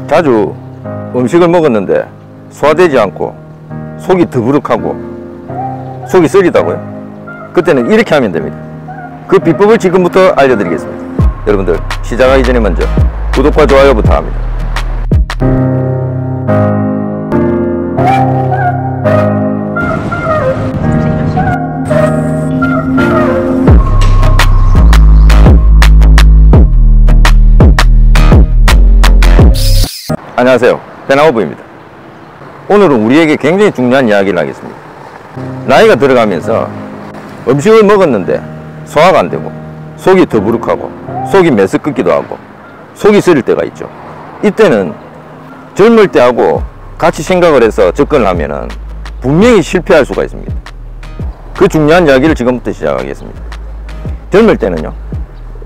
자주 음식을 먹었는데 소화되지 않고 속이 더부룩하고 속이 쓰리다고요? 그때는 이렇게 하면 됩니다. 그 비법을 지금부터 알려드리겠습니다. 여러분들 시작하기 전에 먼저 구독과 좋아요 부탁합니다. 안녕하세요, 배나오브입니다. 오늘은 우리에게 굉장히 중요한 이야기를 하겠습니다. 나이가 들어가면서 음식을 먹었는데 소화가 안 되고 속이 더부룩하고 속이 메스껍기도 하고 속이 쓰릴 때가 있죠. 이때는 젊을 때하고 같이 생각을 해서 접근을 하면은 분명히 실패할 수가 있습니다. 그 중요한 이야기를 지금부터 시작하겠습니다. 젊을 때는요,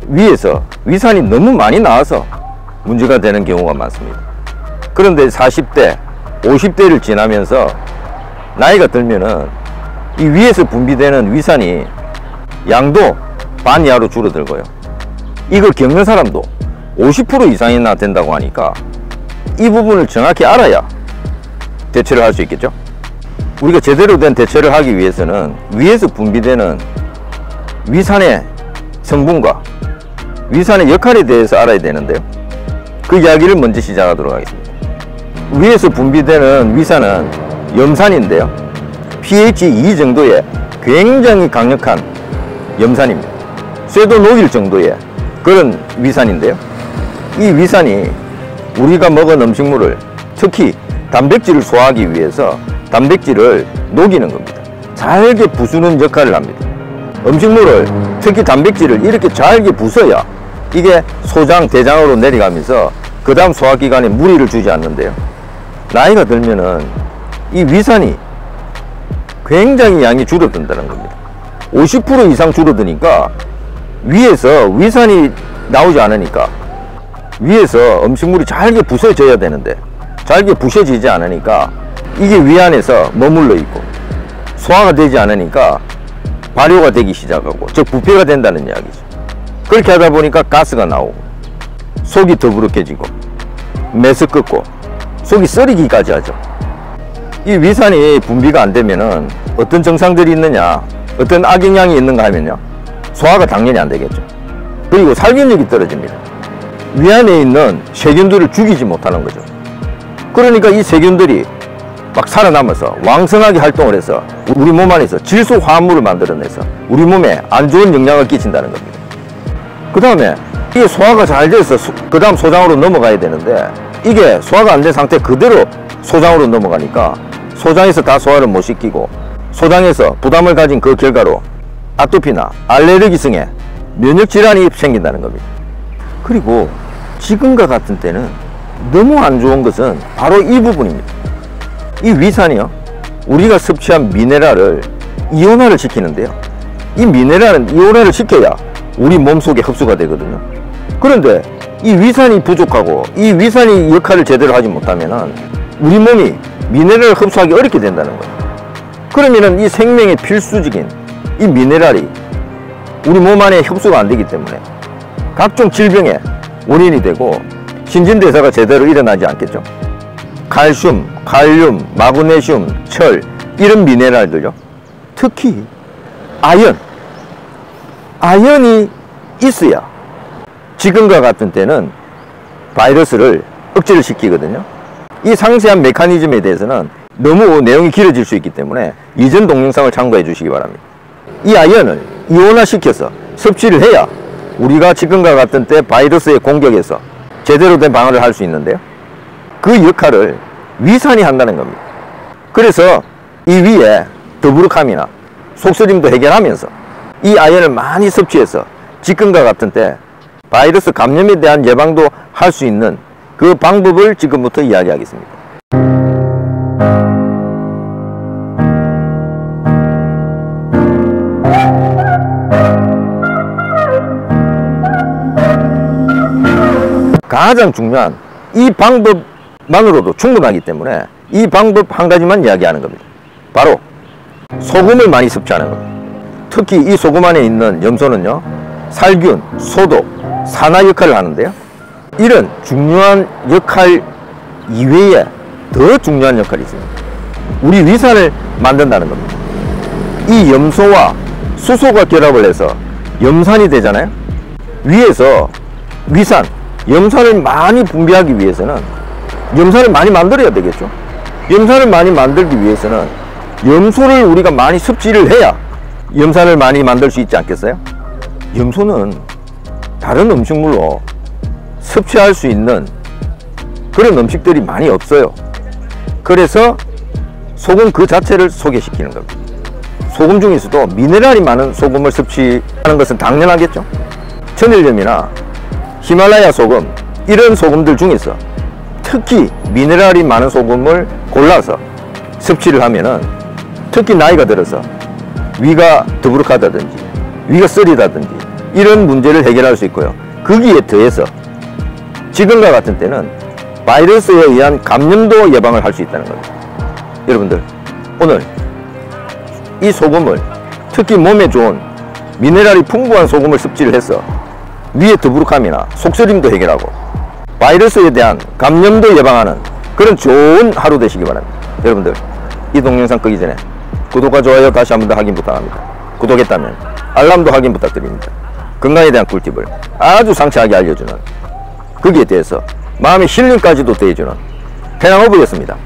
위에서 위산이 너무 많이 나와서 문제가 되는 경우가 많습니다. 그런데 40대, 50대를 지나면서 나이가 들면은 이 위에서 분비되는 위산이 양도 반 이하로 줄어들고요. 이걸 겪는 사람도 50% 이상이나 된다고 하니까 이 부분을 정확히 알아야 대처를 할 수 있겠죠. 우리가 제대로 된 대처를 하기 위해서는 위에서 분비되는 위산의 성분과 위산의 역할에 대해서 알아야 되는데요, 그 이야기를 먼저 시작하도록 하겠습니다. 위에서 분비되는 위산은 염산인데요, pH 2 정도의 굉장히 강력한 염산입니다. 쇠도 녹일 정도의 그런 위산인데요, 이 위산이 우리가 먹은 음식물을, 특히 단백질을 소화하기 위해서 단백질을 녹이는 겁니다. 잘게 부수는 역할을 합니다. 음식물을, 특히 단백질을 이렇게 잘게 부숴야 이게 소장, 대장으로 내려가면서 그 다음 소화기관에 무리를 주지 않는데요, 나이가 들면은 이 위산이 굉장히 양이 줄어든다는 겁니다. 50% 이상 줄어드니까 위에서 위산이 나오지 않으니까 위에서 음식물이 잘게 부서져야 되는데 잘게 부서지지 않으니까 이게 위 안에서 머물러 있고 소화가 되지 않으니까 발효가 되기 시작하고, 즉 부패가 된다는 이야기죠. 그렇게 하다 보니까 가스가 나오고 속이 더부룩해지고 메스껍고 속이 쓰리기까지 하죠. 이 위산이 분비가 안 되면은 어떤 증상들이 있느냐, 어떤 악영향이 있는가 하면요, 소화가 당연히 안 되겠죠. 그리고 살균력이 떨어집니다. 위 안에 있는 세균들을 죽이지 못하는 거죠. 그러니까 이 세균들이 막 살아남아서 왕성하게 활동을 해서 우리 몸 안에서 질소 화합물을 만들어내서 우리 몸에 안 좋은 영향을 끼친다는 겁니다. 그 다음에 이게 소화가 잘 돼서 그 다음 소장으로 넘어가야 되는데 이게 소화가 안 된 상태 그대로 소장으로 넘어가니까 소장에서 다 소화를 못 시키고 소장에서 부담을 가진 그 결과로 아토피나 알레르기성의 면역질환이 생긴다는 겁니다. 그리고 지금과 같은 때는 너무 안 좋은 것은 바로 이 부분입니다. 이 위산이요, 우리가 섭취한 미네랄을 이온화를 시키는데요, 이 미네랄은 이온화를 시켜야 우리 몸속에 흡수가 되거든요. 그런데 이 위산이 부족하고 이 위산이 역할을 제대로 하지 못하면은 우리 몸이 미네랄을 흡수하기 어렵게 된다는 거예요. 그러면은 이 생명의 필수적인 이 미네랄이 우리 몸 안에 흡수가 안 되기 때문에 각종 질병의 원인이 되고 신진대사가 제대로 일어나지 않겠죠. 칼슘, 칼륨, 마그네슘, 철, 이런 미네랄들요, 특히 아연이 있어야 지금과 같은 때는 바이러스를 억제를 시키거든요. 이 상세한 메커니즘에 대해서는 너무 내용이 길어질 수 있기 때문에 이전 동영상을 참고해 주시기 바랍니다. 이 아연을 이온화시켜서 섭취를 해야 우리가 지금과 같은 때 바이러스의 공격에서 제대로 된 방어를 할 수 있는데요, 그 역할을 위산이 한다는 겁니다. 그래서 이 위에 더부룩함이나 속쓰림도 해결하면서 이 아연을 많이 섭취해서 지금과 같은 때 바이러스 감염에 대한 예방도 할 수 있는 그 방법을 지금부터 이야기하겠습니다. 가장 중요한 이 방법만으로도 충분하기 때문에 이 방법 한 가지만 이야기하는 겁니다. 바로 소금을 많이 섭취하는 겁니다. 특히 이 소금 안에 있는 염소는요, 살균, 소독, 산화 역할을 하는데요, 이런 중요한 역할 이외에 더 중요한 역할이 있습니다. 우리 위산을 만든다는 겁니다. 이 염소와 수소가 결합을 해서 염산이 되잖아요. 위에서 위산, 염산을 많이 분비하기 위해서는 염산을 많이 만들어야 되겠죠. 염산을 많이 만들기 위해서는 염소를 우리가 많이 섭취를 해야 염산을 많이 만들 수 있지 않겠어요? 염소는 다른 음식물로 섭취할 수 있는 그런 음식들이 많이 없어요. 그래서 소금 그 자체를 소개시키는 겁니다. 소금 중에서도 미네랄이 많은 소금을 섭취하는 것은 당연하겠죠. 천일염이나 히말라야 소금, 이런 소금들 중에서 특히 미네랄이 많은 소금을 골라서 섭취를 하면은 특히 나이가 들어서 위가 더부룩하다든지 위가 쓰리다든지 이런 문제를 해결할 수 있고요. 거기에 더해서 지금과 같은 때는 바이러스에 의한 감염도 예방을 할 수 있다는 겁니다. 여러분들, 오늘 이 소금을, 특히 몸에 좋은 미네랄이 풍부한 소금을 섭취를 해서 위의 더부룩함이나 속쓰림도 해결하고 바이러스에 대한 감염도 예방하는 그런 좋은 하루 되시기 바랍니다. 여러분들, 이 동영상 끄기 전에 구독과 좋아요 다시 한 번 더 확인 부탁합니다. 구독했다면 알람도 확인 부탁드립니다. 건강에 대한 꿀팁을 아주 상세하게 알려주는, 거기에 대해서 마음의 힐링까지도 더해주는 태양호부였습니다.